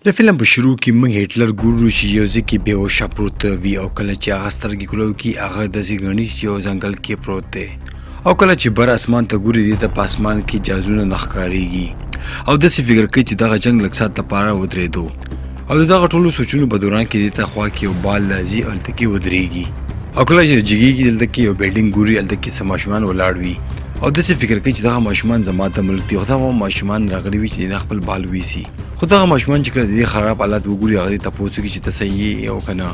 د فلم په شروع کې موږ هټلر ګورو چې یو ځای کې بېهوشه پروت وي او کله چې هغه سترګې کولو کې هغه داسې ګڼي چې یو ځنګل کې پروت دی او کله چې بر اسمان ته ګوري دې ته په اسمان کې جازونه نه ښکارېږي او داسې فکر کوي چې دغه جنګ لږ ساعت لپاره ودرېدو او د دغه ټولو سوچونو په دوران کې دې ته خوا کې یو بال راځي او هلته کې ودرېږي او کله چې جګېږي دلته کې یو بلډینګ ګوري هلته کې څه ماشومان ولاړ وي او داسې فکر کوي چې دغه ماشومان زما د ملک دي خو دغه ماشومان راغلي وي چې نه خپل بال ویسي خو دغه ماشومان چې کله د دې خراب حالت وګوري هغه ته تپوس کوي چې ته صحیح یې او که نه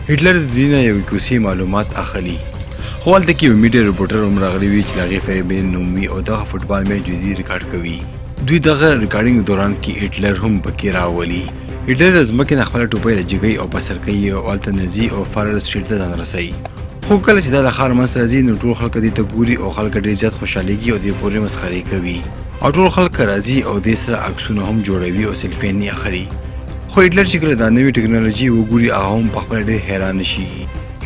هټلر د دوی نه یو کوسي معلومات اخلي خو هلته کې یو میډیا رپورټر هم راغلی وي چې د هغې فریبین نوم وي او دغه فوټبال میچ دوی ریکارډ کوي دوی دغه ریکارډینګ دوران کې هټلر هم پکې راولي هټلر د ځمکې نه خپله ټوپۍ راجګوي او په سر کوي او هلته نه ځي او فارل سټریټ ته ځان رسوي خو کله چې دا د ښار منځ ته راځي نو ټول خلک دې ته ګوري او خلک ډېر زیات خوشحالېږي او دې پورې مسخرې کوي او ټول خلک راځي او دې سره عکسونه هم جوړوي او سیلفین یې اخلي خو هټلر چې کله دا نوې ټکنالوژي وګوري هغه هم پخپله ډېر حیرانه شي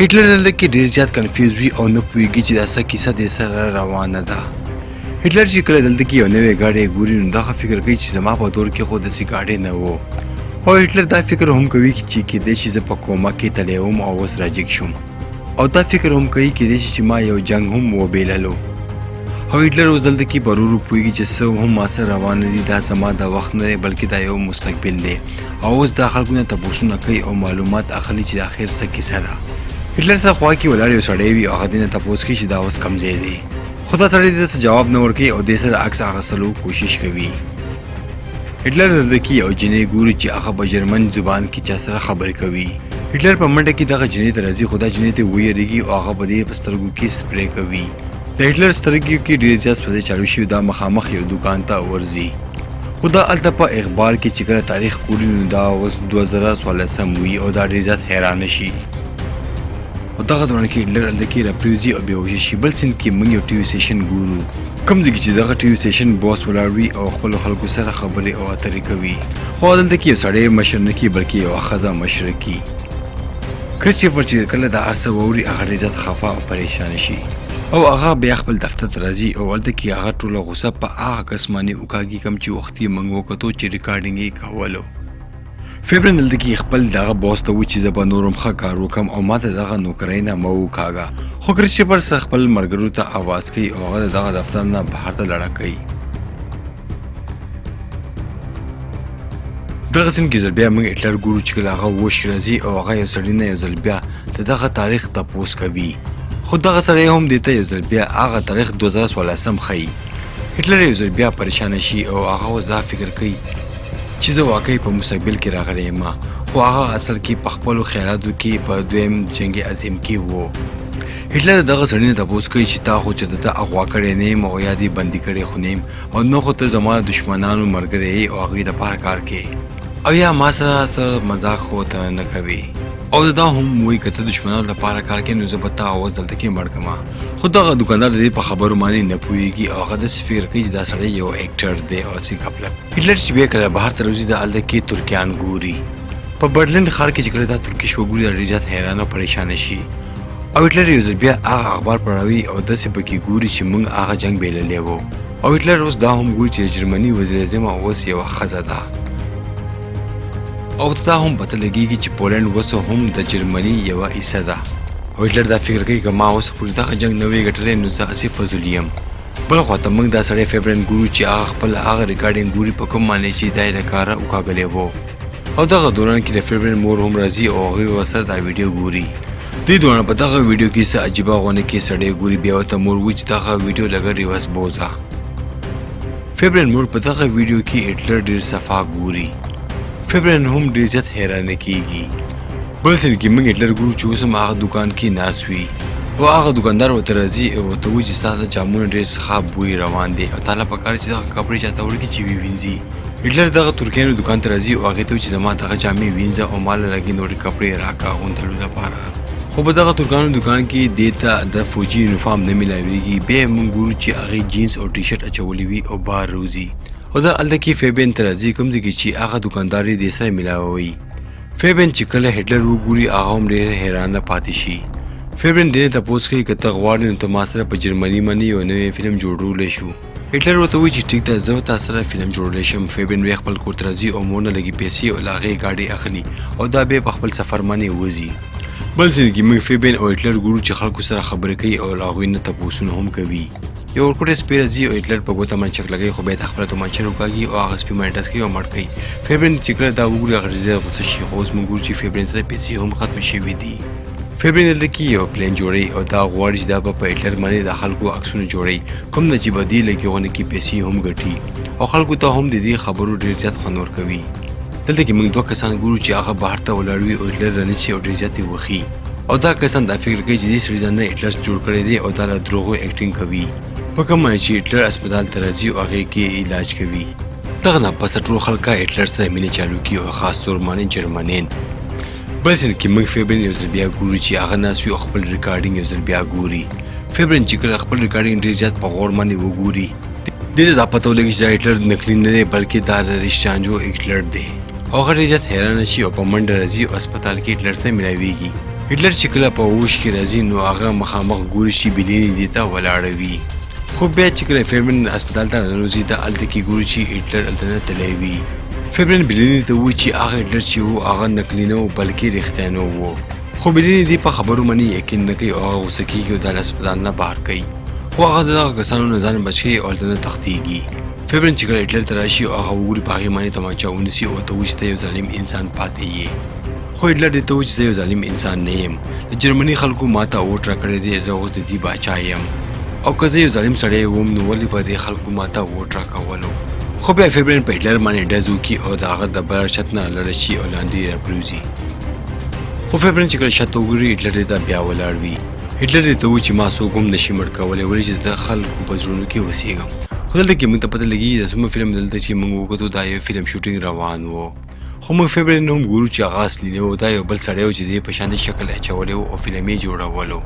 هټلر دلته کې ډېر زیات کنفیوز وي او نه پوهېږي چې دا څه کیسه دې سره روانه ده هټلر چې کله دلته کې یو نوې ګاډی ګوري نو دغه فکر کوي چې زما په دور کې خو داسې ګاډی نه و او هټلر دا فکر هم کوي چې کیدای شي زه په کوما کې تللی وم او اوس راجګ شم او دا فکر هم کوي کیدای شي چې ما یو جنګ هم وبېللو او هټلر اوس دلته کې په ورو پوهېږي چې څه هم ما سره روان دي دا زما د وخت نه دی بلکې دا یو مستقبل دی او اوس دا خلکو نه تپوسونه کوي او معلومات اخلي چې د اخر څه کیسه ده هټلر څخه خوا کې ولاړ یو سړی وي او هغه دې نه تپوس کوي چې دا اوس کوم ځای دی خو دا سړی دې ته جواب نه ورکوي او دې سره عکس اخیستلو کوشش کوي هټلر دلته کې یو جنۍ ګوري چې هغه په جرمن زبان کې چا سره خبرې کوي هټلر په منډه کې دغه جنۍ ته راځي خو دا جنۍ ته ویریږي او هغه په دې په سترګو کې سپری کوي د هټلر سترګو کې ډېر زیات سوځې چالو شوي دا مخامخ یو دوکان ته ورځي خو دا هلته په اخبار کې چې کله تاریخ ګوري نو دا اوس 2014 وي او دا ډېر زیات حیرانه شي او دغه دوران کې هټلر هلته کې راپرېوځي او بېهوشه شي بل سیند کې موږ یو ټي وي سټیشن ګورو کوم ځای کې چې دغه ټي وي سټیشن باس ولاړ وي او خپلو خلکو سره خبرې او اترې کوي خو دلته کې یو سړی مشر نه کي بلکې یوه ښځه مشره کي کرسټوفر چې کله دا هر څه واوري هغه ډېر زیات خفه او پریشانه شي او هغه بیا خپل دفتر ته راځي او هلته کې هغه ټوله غوسه په هغه کس باندې وکاږي کوم چې وخت یې موږ وکتو چې ریکارډینګ یې کولو فیبرن دلته کې خپل دغه باس ته و چې زه به نور هم ښه کار وکړم او ما ته دغه نوکرۍ نه مه وکاږه خو کرسټوفر څه خپل ملګرو ته اواز کوي او هغه دغه دفتر نه بهر ته لړه کوي دغه سیند کې ځل بیا موږ هټلر ګورو چې کله هغه وش راځي او هغه یو سړي نه یو ځل بیا د دغه تاریخ تپوس کوي خو دغه سړی هم دې ته یو ځل بیا هغه تاریخ 2014 ښیي هټلر یو ځل بیا پریشانه شي او هغه اوس دا فکر کوي چې زه واقعي په مستقبل کې راغلی یم خو هغه اصل کې په خپلو خیالاتو کې په دویم جنګ عظیم کې و هټلر دغه سړي نه تپوس کوي چې تا خو چې د ته اغوا کړی نه یم او یا دې بندي کړی خو نه یم او نه خو ته زما دښمنانو ملګری یې او هغوی دپاره کار کوې او یا ما سره څه مذاق خو ته نه کوي او دا هم وایي که ته دښمنانو لپاره کار کوې نو زه به تا اوس دلته کې مړ کړم خو دغه دوکاندار د دې په خبرو باندې نه پوهېږي او هغه داسې فکر کوي چې دا سړی یو ایکټر دی او هسې کپلک هټلر چې بیا کله بهر ته راوځي د هلته کې ترکیان ګوري په برلین ښار کې چې کله دا ترکیش وګوري دا ډېر زیات حیرانه او پریشانه شي او هټلر یو ځل بیا هغه اخبار پړاوي او داسې پکې ګوري چې موږ هغه جنګ بېللی و او هټلر اوس دا هم ګوري چې د جرمني وزیراعظم اوس یوه ښځه ده او دا هم پته لګېږي چې پولنډ اوس هم د جرمني یوه حصه ده او هټلر دا فکر کوي که ما اوس پورې دغه جنګ نه وی ګټلی نو زه هسې فضول یم بل خواته موږ دا سړی فیبرن ګورو چې هغه خپل هغه ریکارډینګ ګوري په کوم باندې چې دا یې له کاره وکاږلی و او دغه دوران کې د فیبرن مور هم راځي او هغوی ورسره دا ویډیو ګوري دې دوران په دغه ویډیو کې څه عجیبه غونې کې سړی ګوري بیا ورته مور وایي چې دغه ویډیو لږه ریورس بوځه فیبرن مور په دغه ویډیو کې هټلر ډېر صفا ګوري فیبرن هم ډېر زیات حیرانه کېږي بل سیند کې موږ هټلر ګورو چې اوس هم هغه دوکان کې ناست وي او هغه دوکاندار ورته راځي او ورته وایي چې ستا د جامونه ډېر څخه بوی روان دی او تاله پکار چې دغه کپړې چاته وړکي چې ووینځي هټلر دغه ترکیانو دوکان ته راځي او هغې ته وایي چې زما دغه جامې وینځه او ما له لږې نورې کپړې راکړه اغوندلو لپاره خو په دغه ترکانو دوکان کې دې ته د فوجي یونیفارم نه میلاویږي بیا یې موږ ګورو چې هغې جینس او ټي شرټ اچولی وي او بار روځي او دا هلته کې فیبن ته راځي کوم ځای کې چې هغه دوکاندار یې دې سره میلاووي فیبن چې کله هټلر وګوري هغه هم ډېر حیرانه پاتې شي فیبن دې نه تپوس کوي که ته غواړې نو ته ما سره په جرمني باندې یو نوی فلم جوړولی شو هټلر ورته وایي چې ټیک ده زه تاسو سره فلم جوړولی شم. فیبرین بیا خپل کور ته راځي او مور نه لږې پیسې او له هغې ګاډۍ اخلي او دا بیا په خپل سفر باندې وځي. بل ځای کې موږ فیبرین او هټلر ګورو چې خلکو سره خبرې کوي او له هغوی نه تپوسونه هم کوي. یو ورکوټی سپی راځي او هټلر په ګوته باندې چک لګوي خو بیا د خپله تومانچه راوکاږي او هغه سپي باندې ډز کوي او مړ کوي. فیبرین چې کله دا وګوري هغه ډېر زیات غوسه شي خو اوس موږ ګورو چې فیبرین سره پیسې هم ختمې شوي دي. فیبرین دلته کې یو پلین جوړوي او دا غواړي چې دا به په هټلر باندې د خلکو عکسونه جوړوي کوم نه چې به دې لګیغونه کې پیسې هم ګټي او خلکو ته هم د دې خبرو ډېر زیات خوند ورکوي. دلته کې موږ دوه کسان ګورو چې هغه بهر ته ولاړ وي او هټلر رانیسي او ډېر زیات یې وښي او دا کسان دا فکر کوي چې دې سړي ځان نه هټلر جوړ کړی دی او دا له دروغو اکټینګ کوي په کوم معنی چې هټلر هسپتال ته راځي او هغې کې علاج کوي. دغه نه پسه ټول خلک هټلر سره مینې چالو کړي او خاص طور باندې جرمنیان. بل ځل کې موږ فیبرین یو ځل بیا ګورو چې هغه ناست وي او خپل ریکارډینګ یو ځل بیا ګوري. فیبرین چې کله خپل ریکارډینګ ډېر زیات په غور باندې وګوري دې ته دا پته ولګي چې دا هټلر نقلي نه دی بلکې دا رښتیانجو هټلر دی او هغه ډېر زیات حیرانه شي او په منډه راځي او هسپتال کې هټلر سره ملاویږي. هټلر چې کله په هوش کې راځي نو هغه مخامخ ګوري چې بلیني دې ته ولاړه وي خو بیا چې کله فیبرین هسپتال ته راننوځي دا هلته کې ګوري چې هټلر هلته نه تللی وي. فیبرین بلیني ته وایي چې هغه هټلر چې و هغه نقلي نه و بلکې رښتیانو و خو بلیني دې په خبرو باندې یقین نه کوي او هغه غوسه کېږي او دا له هسپتال نه بهر کوي خو هغه د دغه کسانو نه ځان بچ کوي او هلته نه تښتېږي. فیبرین چې کله هټلر ته راشي او هغه وګوري په هغې باندې تومانچه ونیسي او ورته وایي چې ته یو ظالم انسان پاتې یې خو هټلر دې ته وایي چې زه یو ظالم انسان نه یم د جرمني خلکو ما ته ووټ راکړی دی زه اوس د دې باچا یم او که زه یو ظالم سړی وم نو ولې به دې خلکو ما ته ووټ راکولو. خو بیا فیبرین په هټلر باندې ډز وکړي او د هغه د بل شت نه لرې شي او لاندې راپرېوځي خو فیبرین چې کله شاته وګوري هټلر دې ته بیا ولاړ وي. هټلر دې ته وایي چې ما څوک هم نشي مړ کولی ولې چې د خلکو په زړونو کې اوسېږم. خو دلته کې موږ ته پته لګېږي د څومره فلم دلته چې موږ وکتو دا یو فلم شوټینګ روان و خو موږ فیبرین هم ګورو چې هغه اصلي نه و دا یو بل سړی و چې دې په شانې شکل اچولی و او فلم یې جوړولو.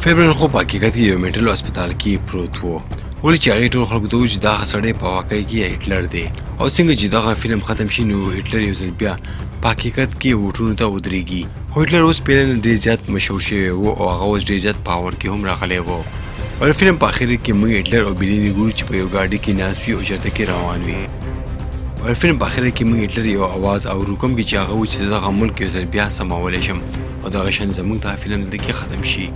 فیبرین خو په حقیقت کې یو منټل هسپتال کې پروت و ولې چې هغې ټول خلکو ته وایي چې دغه سړی په واقعي کې هټلر دی او څنګه چې دغه فلم ختم شي نو هټلر یو ځل بیا په حقیقت کې ووټونو ته ودرېږي. خو هټلر اوس پیله نه ډېر زیات مشهور شوی و او هغه اوس ډېر زیات پاور کې هم راغلی و او د فلم په اخر کې موږ هټلر او بلیني ګورو چې په یو ګاډي کې ناست وي او چېرته کې روان وي او د فلم په اخر کې موږ هټلر یو اواز اورو کوم کې چې هغه وایي چې دغه ملک یو ځل بیا سمولی شم او دغه شان زموږ دا فلم دلته کې ختم شي.